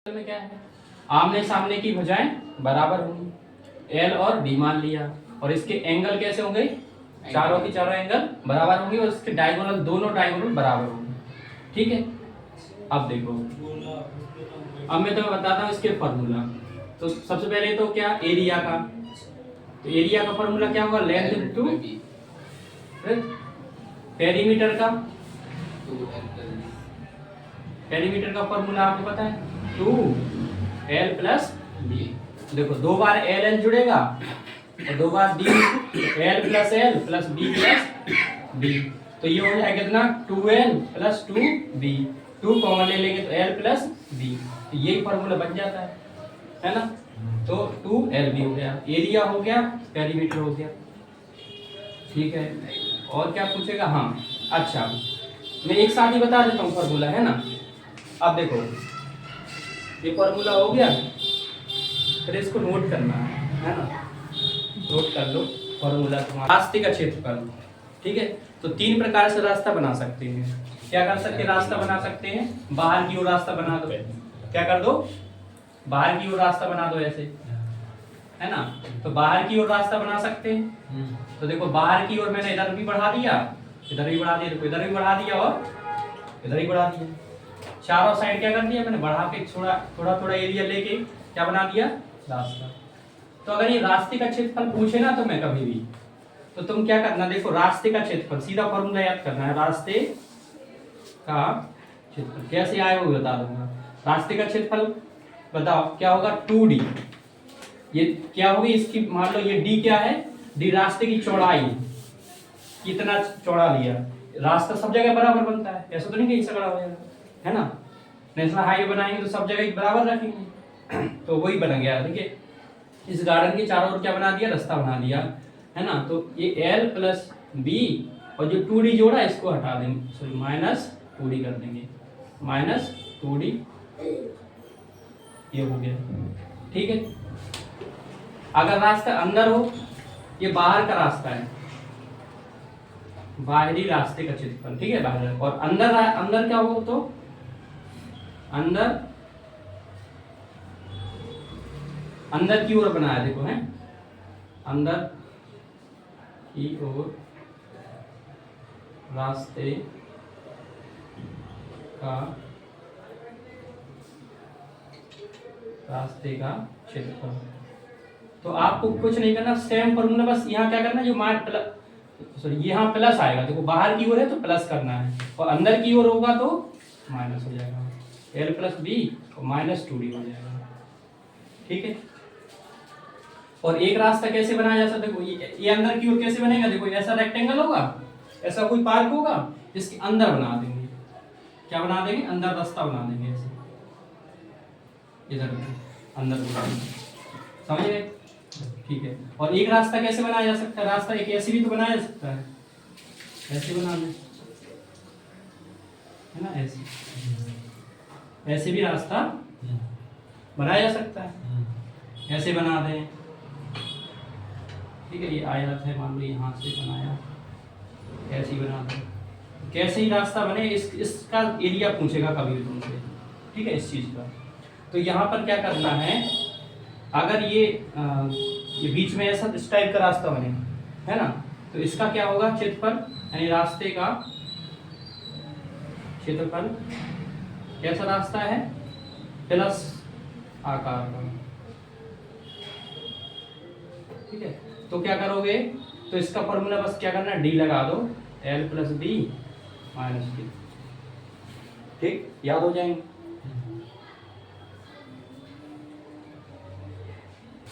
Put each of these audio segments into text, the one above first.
में क्या है, आमने सामने की भुजाएं बराबर होंगी। एल और बी मान लिया और इसके एंगल कैसे होंगे, चारों की चारों एंगल बराबर होंगे और इसके डायगोनल दोनों डायगोनल बराबर होंगे। ठीक है, अब देखो, अब मैं तुम्हें बताता हूँ इसके फॉर्मूला। तो सबसे पहले तो क्या, एरिया का, तो एरिया का फॉर्मूला क्या होगा, लेंथ इनटू पेरीमीटर का, पेरीमीटर का फॉर्मूला आपको पता है 2l प्लस बी। देखो दो बार एल एल जुड़ेगा और दो बार D, L plus B plus B, तो ये हो जाएगा कितना 2l प्लस 2b, 2 कॉमन ले लेंगे तो l प्लस b, तो यही फॉर्मूला बन जाता है ना। तो 2l भी हो गया, एरिया हो गया, पेरीमीटर हो गया। ठीक है, और क्या पूछेगा, हाँ अच्छा मैं एक साथ ही बता देता हूँ फॉर्मूला, है ना। अब देखो ये फॉर्मूला हो गया, फिर इसको नोट करना है ना, नोट कर लो फॉर्मूला तुम्हारा। रास्ते का क्षेत्रफल, ठीक है, तो तीन प्रकार से रास्ता बना सकते हैं। क्या कर सकते हैं, रास्ता बना सकते हैं, बाहर की ओर रास्ता बना दो, क्या कर दो, बाहर की ओर रास्ता बना दो ऐसे, है ना। तो बाहर की ओर रास्ता बना सकते हैं, तो देखो बाहर की ओर मैंने इधर भी बढ़ा दिया, इधर भी बढ़ा दिया, देखो इधर भी बढ़ा दिया और इधर ही बढ़ा दिया, चारों साइड क्या कर दिया मैंने, बढ़ा के थोड़ा थोड़ा एरिया लेके क्या बना दिया, रास्ता। तो अगर ये रास्ते का क्षेत्रफल पूछे ना तो मैं कभी भी, तो तुम क्या करना, देखो रास्ते का क्षेत्रफल सीधा फॉर्मूला याद करना है, रास्ते का क्षेत्रफल कैसे आए वो बता दूंगा। रास्ते का क्षेत्रफल बताओ क्या होगा, 2d, ये क्या होगी इसकी, मान लो ये d क्या है, d रास्ते की चौड़ाई, कितना चौड़ा लिया, रास्ता सब जगह बराबर बनता है, ऐसा तो नहीं कि इससे बड़ा हो जाएगा, है ना। नेशनल हाईवे बनाएंगे तो सब जगह बराबर रखेंगे, तो वही बन गया। देखिए इस गार्डन के चारों ओर क्या बना दिया, रास्ता बना दिया, है ना। तो ये l प्लस बी और जो 2d जोड़ा इसको हटा देंगे, सॉरी माइनस 2d कर देंगे, माइनस 2d, ये हो गया। ठीक है, अगर रास्ता अंदर हो, ये बाहर का रास्ता है, बाहरी रास्ते का क्षेत्रफल, ठीक है बाहर, और अंदर अंदर क्या हो, तो अंदर की ओर बनाया, देखो है अंदर की ओर रास्ते का क्षेत्रफल। तो आपको कुछ नहीं करना, सेम फॉर्मूला, बस यहाँ क्या करना, जो सॉरी यहाँ प्लस आएगा, देखो बाहर की ओर है तो प्लस करना है, और अंदर की ओर होगा तो माइनस हो जाएगा, l प्लस बी और माइनस 2d हो जाएगा। ठीक है, और एक रास्ता कैसे बनाया जा सकता है, देखो ये अंदर की ओर कैसे बनेगा, देखो ऐसा रेक्टेंगल होगा, ऐसा कोई पार्क होगा, इसके अंदर बना देंगे, क्या बना देंगे, अंदर रास्ता बना देंगे ऐसे, इधर अंदर बना देंगे, समझ गए। ठीक है, और एक रास्ता कैसे बनाया जा सकता है, रास्ता एक ऐसे भी तो बनाया जा सकता है, ऐसे बना दें, है ना, ऐसे भी रास्ता बनाया जा सकता है, ऐसे बना दें। ठीक है, ये आयत है, मान लो यहाँ से बनाया, ऐसे ही बना दें, कैसे ही रास्ता बने, इसका एरिया पूछेगा कभी भी तुमसे, ठीक है, इस चीज का। तो यहाँ पर क्या करना है, अगर ये बीच में ऐसा इस टाइप का रास्ता बने, है ना, तो इसका क्या होगा, क्षेत्रफल, यानी रास्ते का क्षेत्रफल, कैसा रास्ता है, प्लस आकार का। ठीक है, तो क्या करोगे, तो इसका फॉर्मूला बस क्या करना है, डी लगा दो, l plus B minus D, ठीक, याद हो जाएंगे।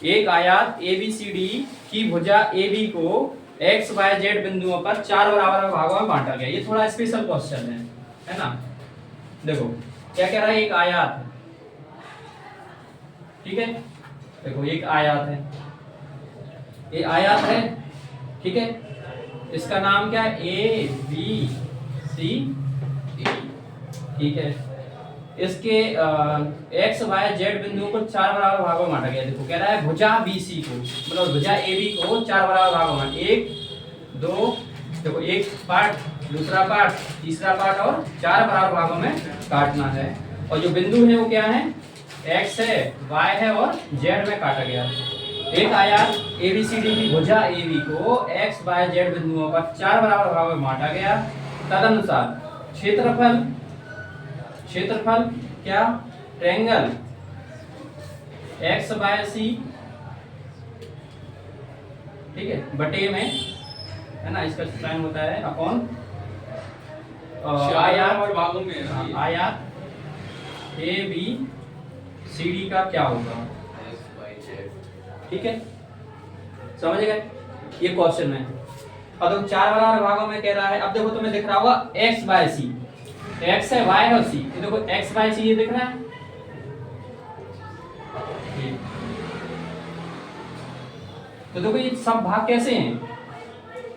एक आयत ABCD की भुजा AB को x, y, z बिंदुओं पर 4 बराबर भागों में बांटा गया। ये थोड़ा स्पेशल क्वेश्चन है ना। देखो क्या कह रहा है, एक आयत है, ठीक है, देखो एक आयत है, ये आयत है, ठीक है, इसका नाम क्या है, ABCD, ठीक है, इसके x, y, z बिंदुओं को 4 बराबर भागों में बांटा गया। देखो कह रहा है भुजा BC को, मतलब भुजा AB को 4 बराबर भागों में, 1 2, देखो एक पार्ट, दूसरा पार्ट, तीसरा पार्ट और 4 बराबर भागों में काटना है। और जो बिंदु है वो क्या है, x है, y है और z में काटा गया। एक आयत ABCD की भुजा AB को x, y, z बिंदुओं पर 4 बराबर भागों में बांटा गया। तदनुसार क्षेत्रफल क्या, ट्रायंगल XYC, ठीक है, बटे में, है ना, इसका साइन होता है अपॉन आयत ABCD का क्या होगा, ठीक है, समझ गए, ये क्वेश्चन है। अब देखो 4 बराबर भागों में कह रहा है। अब देखो तुम्हें दिख रहा होगा XYC, x है, y है और c, ये देखो XYC ये दिख रहा है, तो देखो ये सब भाग कैसे हैं,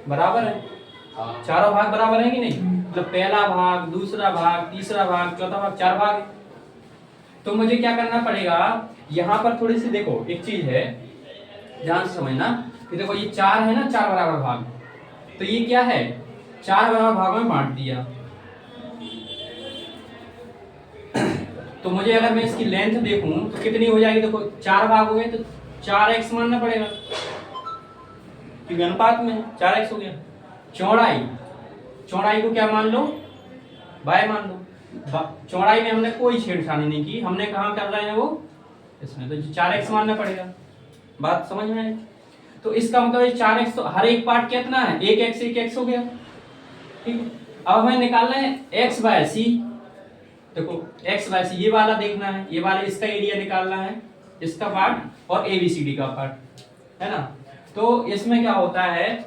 बराबर है, चारों भाग बराबर है कि नहीं, मतलब पहला भाग, दूसरा भाग, तीसरा भाग, चौथा भाग, 4 भाग है। तो मुझे क्या करना पड़ेगा, यहाँ पर थोड़ी सी देखो एक चीज है, ध्यान से समझना कि देखो ये 4 है ना, 4 बराबर भाग, तो ये क्या है, 4 बराबर भागों में बांट दिया। तो मुझे अगर मैं इसकी लेंथ देखूं तो कितनी हो जाएगी, देखो 4 भाग हो गए तो 4x मानना पड़ेगा, क्योंकि अनुपात में 4x हो गया। चौड़ाई को क्या मान लो, y मान लो। चौड़ाई में हमने कोई छेड़छाड़ी नहीं की, हमने कहाँ कर रहे हैं वो इसमें, तो 4x मानना पड़ेगा। बात समझ में आई? तो इसका मतलब 4x, तो हर एक पार्ट कितना है, 1x हो गया, ठीक है। अब हमें निकालना है XYC, देखो XYC ये वाला देखना है, ये वाला इसका एरिया निकालना है, इसका पार्ट और ABCD का पार्ट, है ना। तो इसमें क्या होता है,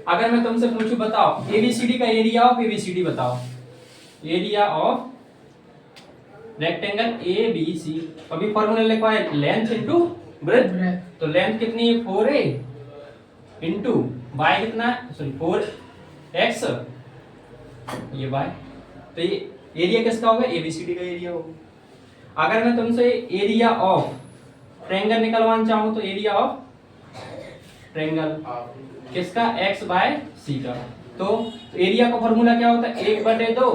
अगर मैं तुमसे पूछूं बताओ ABCD का एरिया ऑफ ABCD बताओ, एरिया ऑफ रेक्टेंगल ABC, अभी फॉर्मूला लिखवा है लेंथ इनटू ब्रेड्थ, तो लेंथ कितनी है 4a इनटू y कितना है, सॉरी 4x, ये y, तो ये एरिया किसका होगा, ABCD का एरिया होगा। अगर मैं तुमसे एरिया ऑफ ट्रायंगल निकलवाना चाहूं तो एरिया ऑफ ट्रायंगल किसका, XYC का, तो एरिया का फॉर्मूला क्या होता है, 1/2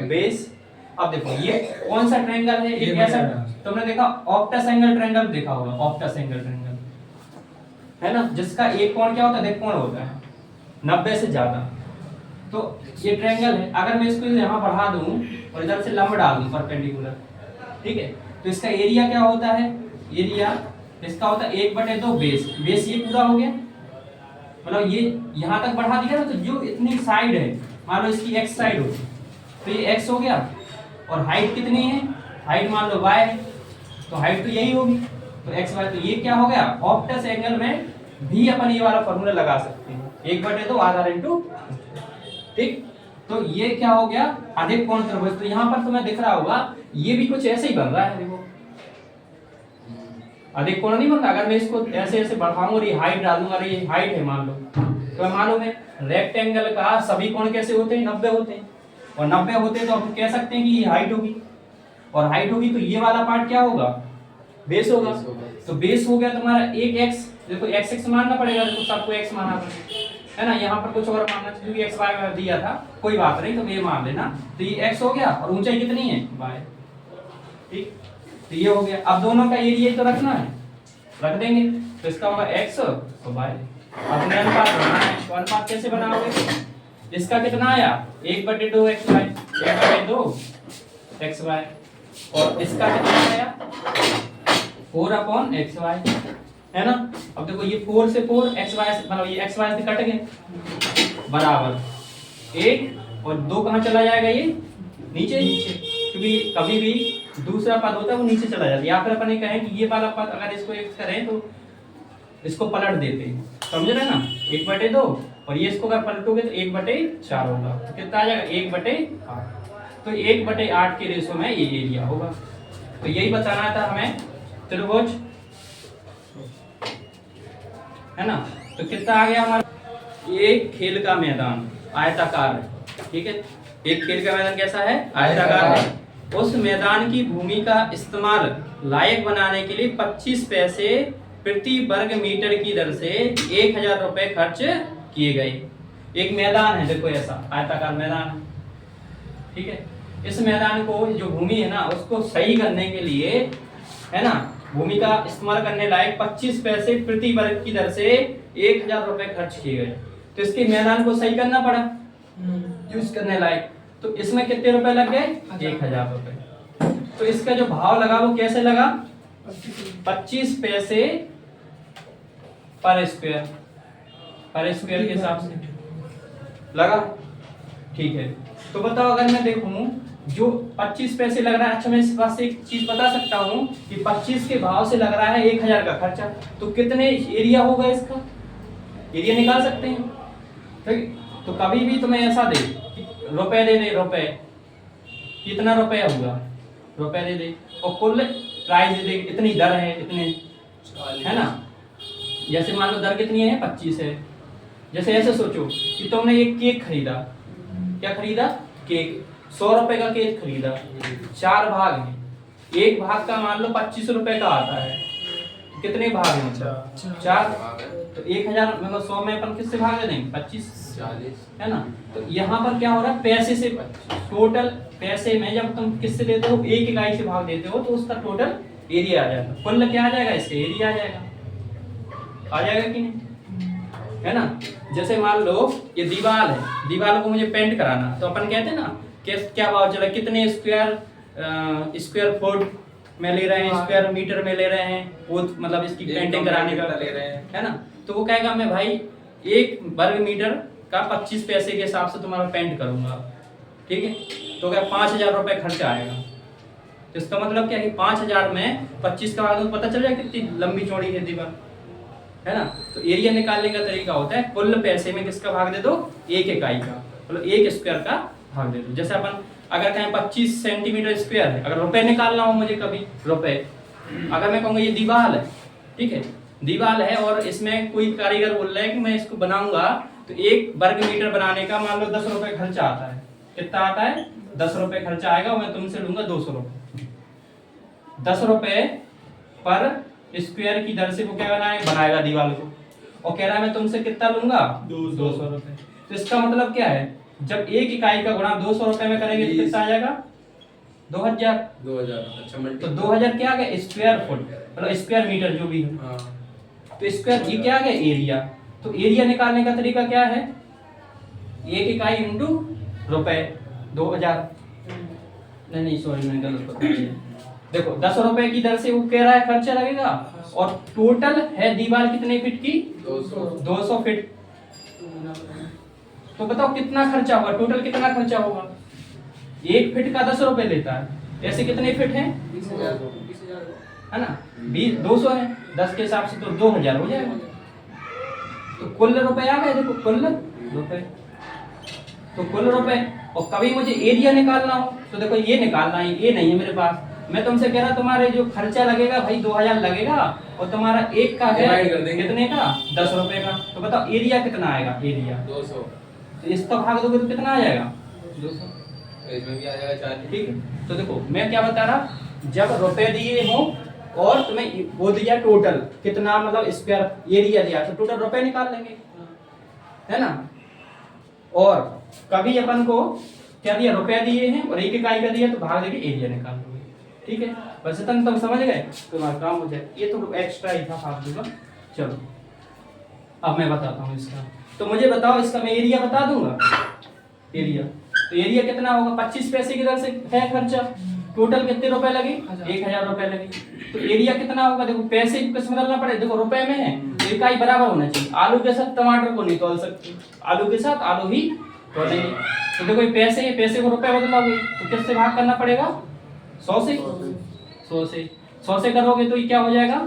बेस। अब देखो ये कौन सा ट्रायंगल है, एक ऐसा, तुमने देखा ऑक्टस एंगल ट्रायंगल देखा होगा, ऑक्टस एंगल ट्रायंगल, है ना, जिसका एक कोण क्या होता है, देख कोण होता है 90 से ज्यादा। तो ये ट्रायंगल है, अगर मैं इसको यहाँ बढ़ा दूं और इधर से लंब डाल दूं परपेंडिकुलर, ठीक है, तो इसका एरिया क्या होता है, एरिया इसका होता है 1/2 बेस ये पूरा हो गया, मतलब ये यहाँ तक बढ़ा दिया ना, तो जो इतनी साइड है, मान लो इसकी x साइड होती तो ये x हो गया, और हाइट कितनी है, हाइट मान लो y है, तो हाइट तो यही होगी, तो xy, तो ये क्या हो गया, ऑक्टस एंगल में भी अपन ये वाला फॉर्मूला लगा सकते हैं, 1/2 आधा इनटू, ठीक। तो ये क्या हो गया, अधिक कोण त्रिभुज। तो यहाँ पर तुम्हें दिख रहा होगा ये भी कुछ ऐसे ही बन रहा है, देखो अधिक कोण नहीं बन रहा। अगर मैं इसको ऐसे ऐसे बढ़ाऊंगा और ये हाइट डाल दूंगा, ये हाइट है मान लो, तो मालूम है रेक्टेंगल का सभी कोण कैसे होते हैं, 90 होते हैं, और 90 होते हैं तो हम कह सकते हैं कि ये हाइट होगी, और हाइट होगी तो ये वाला पार्ट क्या होगा, बेस होगा। तो बेस हो गया तुम्हारा 1x, देखो x मानना पड़ेगा, देखो सबको x माना है ना, यहाँ पर कुछ और मानना चाहिए क्योंकि x y दिया था, कोई बात नहीं, तो ये मान लेना, तो ये x हो गया, और ऊंचाई कितनी है y, ठीक, तो ये हो गया। अब दोनों का एरिया तो रखना है, रख देंगे, तो इसका होगा x और y। अपने अनुपात बनाना है, तो अनुपात कैसे बनाओगे, इसका कितना आया 1/2 xy, 1/2 xy, और इसका कितना आया 4/xy, है ना। अब देखो ये 4 से 4 xy, मतलब ये xy से कट गए, बराबर 8, और 2 कहाँ चला जाएगा, ये नीचे, क्योंकि कभी भी दूसरा पद होता है वो नीचे चला जाता है, या फिर अपन ये कहें कि ये वाला पद अगर इसको x करें तो इसको पलट देते हैं, समझ रहे ना, 1/2, और ये इसको अगर पलटोगे तो 1/4 होगा, तो कितना आ जाएगा 1/8, तो 1/8 के रेशो में ये एरिया होगा। तो यही बताना था हमें त्रिभुज, है ना। तो कितना आ गया हमारा, एक खेल का मैदान आयताकार है, ठीक है, एक खेल का मैदान कैसा है, आयताकार है, उस मैदान की भूमि का इस्तेमाल लायक बनाने के लिए 25 पैसे प्रति वर्ग मीटर की दर से 1000 रुपए खर्च किए गए। एक मैदान है, देखो ऐसा आयताकार मैदान है, ठीक है, इस मैदान को, जो भूमि है ना, उसको सही करने के लिए, है ना, भूमि का इस्तेमाल करने लायक 25 पैसे प्रति वर्ग की दर से 1000 रुपए खर्च किए गए। तो इसके मैदान को सही करना पड़ा यूज करने लायक। तो इसमें कितने रुपए लग गए? 1000 रुपए। तो इसका जो भाव लगा वो कैसे लगा? 25 पैसे पर स्क्वायर के हिसाब से लगा। ठीक है, तो बताओ अगर मैं देखूं जो 25 पैसे लग रहा है, अच्छा मैं इस बात से एक चीज बता सकता हूं कि 25 के भाव से लग रहा है 1000 का खर्चा, तो कितने एरिया होगा इसका? एरिया निकाल सकते हैं। ठीक, तो कभी भी तुम्हें ऐसा दे कि रुपए दे दे, रुपए कितना रुपया हुआ, रुपए दे दे, और कुल प्राइस दे दे, इतनी दर है, इतने, है ना, जैसे मान लो दर कितनी है? 25 है। जैसे ऐसे सोचो कि तुमने एक केक खरीदा, क्या खरीदा? केक, 100 रुपए का केक खरीदा, 4 भाग हैं, एक भाग का मान लो 25 रुपए का आता है, कितने भाग हैं? 4। तो 1000 मतलब 100 में अपन किससे भाग दे देंगे? 25, 40, है ना। तो यहाँ पर क्या हो रहा है? पैसे से, टोटल पैसे में जब तुम किससे देते हो? एक इकाई से भाग देते हो, तो उसका टोटल एरिया आ जाएगा। कुल क्या आ जाएगा? इससे एरिया आ जाएगा, आ जाएगा कि नहीं? है ना। जैसे मान लो ये दीवार है, दीवार को मुझे पेंट कराना, तो अपन कहते हैं ना कि क्या भाव चला, कितने स्क्वायर फुट में ले रहे हैं, स्क्वायर मीटर में ले रहे हैं, वो मतलब इसकी पेंटिंग कराने का ले रहे हैं, है ना। तो वो कहेगा मैं भाई 1 वर्ग मीटर का 25 पैसे के हिसाब से तुम्हारा पेंट करूंगा। ठीक है, तो क्या 5000 रुपए खर्चा आएगा। तो इसका मतलब क्या है कि 5000 में 25 का भाग, पता चल जाएगा कितनी लंबी चौड़ी है दीवार, है ना। तो एरिया निकालने का तरीका होता है कुल पैसे में किसका भाग दे दो? एक इकाई का, मतलब 1 स्क्वायर का भाग दे दो। जैसे अपन अगर कहें 25 सेंटीमीटर स्क्वायर है, अगर रुपए निकालना हो मुझे, कभी रुपए, अगर मैं कहूँगा ये दीवार है, ठीक है, दीवार है और इसमें कोई कारीगर बोल रहा है कि मैं इसको बनाऊंगा, तो 1 वर्ग मीटर बनाने का मान लो 10 रुपए खर्चा आता है। कितना आता है? 10 रुपए खर्चा आएगा, और मैं तुमसे लूंगा 200 रुपए। 10 रुपए पर स्क्वायर की दर से वो क्या बनाएगा दीवार को, और कह रहा है मैं तुमसे कितना लूंगा? 200 रुपए। तो इसका मतलब क्या है? जब 1 इकाई का गुणा 200 रुपए में करेंगे तो कितना आ जाएगा? 2000। 2000। अच्छा, तो 2000 क्या आ गया? स्क्वायर फुट, मतलब स्क्वायर मीटर जो भी है। तो स्क्वायर जी क्या आ गया? एरिया। तो एरिया निकालने का तरीका क्या है? 1 इकाई इंटू रुपए, 2000। नहीं सॉरी, मैंने गलत बता दिया। देखो 10 रुपए की दर से वो कह रहा है खर्चा लगेगा, और टोटल है दीवार कितने फीट की? 200 फीट। तो बताओ कितना खर्चा होगा? टोटल कितना खर्चा होगा? 1 फीट का 10 रुपए लेता है, ऐसे कितने फीट हैं? 20,000, है ना। 200 है, 10 के हिसाब से तो 2000 हो जाएगा। तो कुल रुपए आ गए, देखो कुल रुपए, तो कुल रुपए। और कभी मुझे एरिया निकालना हो तो देखो ये निकालना है, ये नहीं है मेरे पास। मैं तुमसे कह रहा तुम्हारे जो खर्चा लगेगा भाई 2000 लगेगा, और तुम्हारा 1 का है कितने का? 10 रुपए का। तो बताओ एरिया कितना आएगा? एरिया 200। तो इसका भाग दोगे तो कितना आ जाएगा? 200। इसमें भी आ जाएगा 40। ठीक है, तो देखो मैं क्या बता रहा, जब रुपए दिए हो और तुम्हें वो दिया टोटल कितना, मतलब स्क्वायर एरिया दिया, तो टोटल रुपए निकाल लेंगे, है ना। और कभी अपन को क्या दिया? रुपया दिए हैं और 1 इकाई का दिया, तो भाग देके एरिया निकाल लोगे। ठीक है, वैसे तुम समझ गए, तुम्हारा काम हो जाए। ये तो एक्स्ट्रा ही था फालतू का। चलो अब मैं बताता हूँ इसका। तो मुझे बताओ इसका, मैं एरिया बता दूंगा। एरिया, तो एरिया कितना होगा? 25 पैसे की दर से है खर्चा, टोटल कितने रुपए लगे? 1000 रुपए लगे। तो एरिया कितना होगा? देखो पैसे किस बदलना पड़े, देखो रुपए में है, इकाई बराबर होना चाहिए। आलू के साथ टमाटर को नहीं तोल सकते, आलू के साथ आलू ही तोलेंगे। तो देखो ये पैसे है, पैसे को रुपए बदलोगे तो किससे भाग करना पड़ेगा? 100 से। 100 से करोगे तो ये क्या हो जाएगा?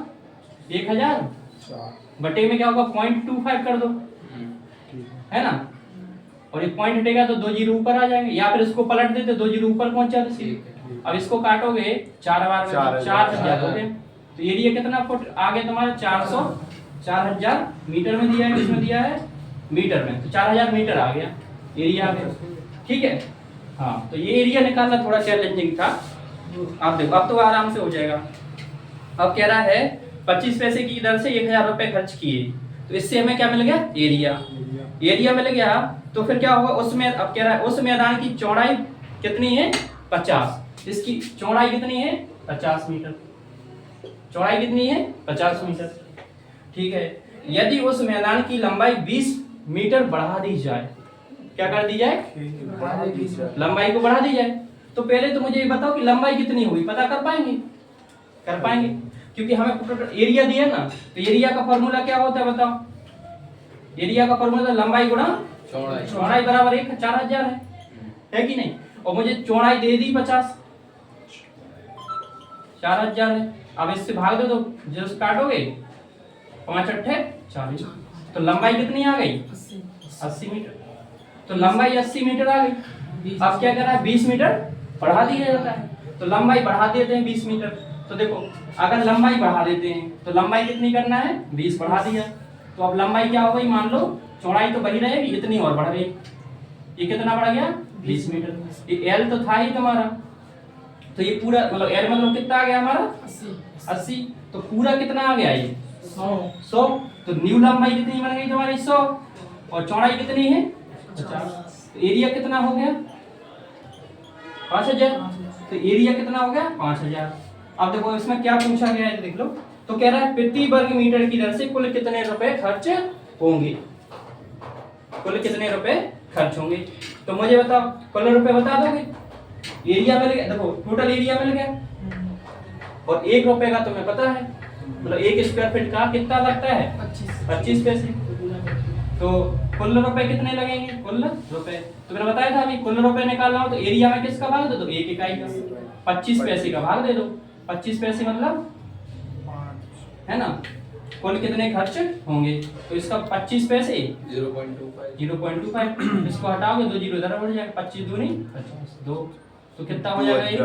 1000 बटे में क्या होगा? 0.25 कर दो, है ना। और ये पॉइंट हटेगा तो 2 जीरो ऊपर आ जाएंगे, या फिर इसको पलट देते 2 जीरो ऊपर पहुंच जाते सीधे। अब इसको काटोगे 4 बार में, 4000 हो गए। तो एरिया कितना फुट आ गया तुम्हारा? 4000 मीटर में दिया है, किसमें दिया है? मीटर में। तो 4000 मीटर आ गया, एरिया आ गया। ठीक है, हाँ। तो ये एरिया निकालना थोड़ा चैलेंजिंग था। आप देखो अब तो आराम से हो जाएगा। अब कह रहा है 25 पैसे की दर से 1000 रुपए खर्च किए, तो इससे हमें क्या मिल गया? एरिया। एरिया मिल गया, तो फिर क्या होगा उसमें? अब कह रहा है उस मैदान की चौड़ाई कितनी है? 50। इसकी चौड़ाई कितनी है? 50 मीटर। चौड़ाई कितनी है? 50 मीटर। ठीक है, यदि उस मैदान की लंबाई 20 मीटर बढ़ा दी जाए, क्या कर दी जाए? लंबाई को बढ़ा दी जाए। तो पहले तो मुझे ये बताओ कि लंबाई कितनी हुई, पता कर पाएंगे? कर पाएंगे, क्योंकि हमें एरिया दिया ना, तो एरिया का फॉर्मूला क्या होता है बताओ? एरिया का फॉर्मूला लंबाई गुणा चौड़ाई। चौड़ाई बराबर 1 4000 है कि नहीं? और मुझे चौड़ाई दे दी 50, 4000 है। अब इससे भाग दो, तो जो काटोगे 5 अट्ठे 40, तो लंबाई कितनी आ गई? 80 मीटर। तो लंबाई 80 मीटर आ गई। अब क्या करना है? 20 मीटर बढ़ा दिया जाता है, तो लंबाई बढ़ा देते हैं 20 मीटर। तो देखो, अगर लंबाई बढ़ा देते हैं तो लंबाई कितनी करना है? 20 बढ़ा दिया, तो अब लंबाई क्या हो गई? मान लो चौड़ाई तो वही रहेगी, इतनी और बढ़ गई। ये कितना बढ़ गया? 20 मीटर। ये एल तो था ही तुम्हारा, तो ये पूरा मतलब एल मतलब कितना आ गया हमारा? 80। तो पूरा कितना आ गया? ये 100। तो न्यू लंबाई कितनी बन गई तुम्हारी? 100। और चौड़ाई कितनी है? 50। तो एरिया कितना हो गया? 5000। तो एरिया कितना हो गया? 5000। अब देखो इसमें क्या पूछा गया है, देख लो। तो कह रहा है प्रति वर्ग मीटर की दर से कुल कितने रुपए खर्च होंगे? कुल कितने रुपए खर्च होंगे? तो मुझे बताओ, कुल रुपए बता दोगे? एरिया मिल गया, देखो टोटल एरिया मिल गया, और 1 रुपए का तुम्हें पता है, मतलब 1 स्क्वायर फीट का कितना लगता है? 25 पैसे। तो कुल रुपए कितने लगेंगे? कुल रुपए तो मैंने बताया था अभी, कुल रुपए निकालना हो तो एरिया में किसका भाग दे दो? 1 इकाई का। 25 पैसे का भाग दे दो। 25 पैसे मतलब है ना, कुल कितने खर्च होंगे? तो इसका 25 पैसे 0.25। इसको हटाओगे 2 जीरो इधर बढ़ जाएगा, 25 दूनी 50, 2। तो कितना हो जाएगा ये?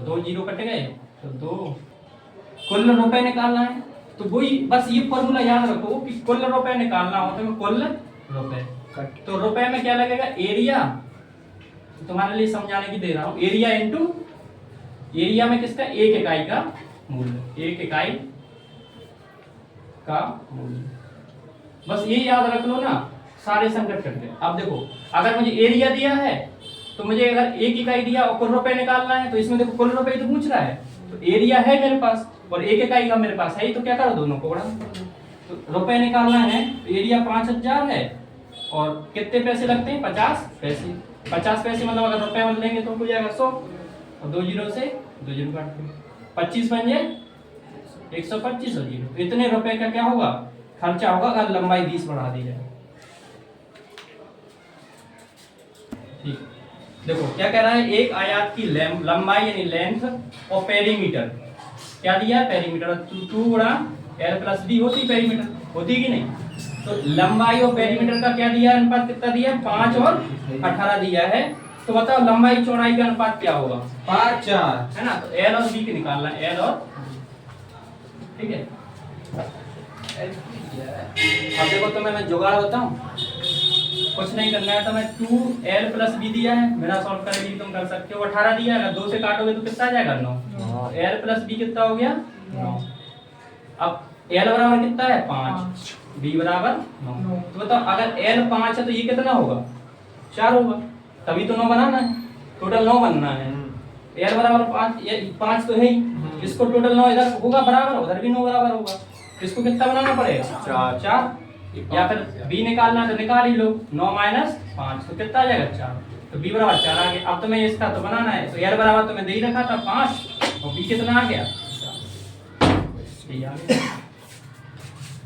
2 जीरो कट गए, तो 2। कुल रुपए निकालना है, तो वही बस ये फॉर्मूला याद रखो कि कुल रुपए निकालना हो तो कुल रुपए। तो रुपए में क्या लगेगा? एरिया। तुम्हारे लिए समझाने की दे रहा हूँ, एरिया इनटू एरिया में किसका? 1 इकाई का मूल्य। 1 इकाई का मूल्य, बस ये याद रख लो ना, सारे संकट कट गए। अब देखो, अगर मुझे एरिया दिया है तो मुझे अगर 1 इकाई दिया और कुल रुपए निकालना है, तो इसमें देखो कुल रुपए तो पूछ रहा है, तो एरिया है मेरे पास और 1 इकाई का मेरे पास है ही, तो क्या करो? दोनों को बढ़ा। तो रुपए निकालना है, तो एरिया 5000 है और कितने पैसे लगते हैं? 50 पैसे। 50 पैसे मतलब अगर रुपए में लेंगे तो हो जाएगा 100, और 2 जीरो से 2 जीरो काट दो, 25 बन जाए 125 और जीरो। तो इतने रुपए का क्या होगा? खर्चा होगा अगर लंबाई 20 बढ़ा दी जाए। ठीक, देखो क्या कह रहा है? एक आयत की लंबाई यानी लेंथ और पेरीमीटर क्या दिया है? पेरीमीटर 2 गुणा एल प्लस बी होती पेरीमीटर, होती कि नहीं? तो लंबाई और पेरीमीटर का क्या दिया है? अनुपात कितना दिया है? 5 और 18 दिया है। तो बताओ लंबाई चौड़ाई का अनुपात क्या होगा? 5 4 है ना? तो एल और बी के निकालना है, एल और, ठीक है। अब देखो तो मैं जुगाड़ बताऊं, कुछ नहीं करना है, तो मैं 2l प्लस बी दिया है, मेरा सॉल्व करने के लिए तुम कर सकते हो। 18 दिया है, अगर 2 से काटोगे तो कितना आ जाएगा? 9। l प्लस बी कितना हो गया? 9। अब l बराबर कितना है? 5, b बराबर 9। तो बताओ अगर l 5 है तो ये कितना होगा? 4 होगा, तभी तो 9 बनाना है, टोटल 9 बनना है। l बराबर 5, ये 5 तो है ही, इसको टोटल 9 इधर होगा बराबर, उधर भी 9 बराबर होगा, इसको कितना बनाना पड़ेगा? 4। या फिर b निकालना तो निकाल ही लो, 9 माइनस 5 तो कितना आ जाएगा? 4। तो b बराबर 4 आ गया। अब तुम्हें इसका तो बनाना है, तो l बराबर तुम्हें दे ही रखा था 5 और b कितना आ गया? 4। ये आ गया।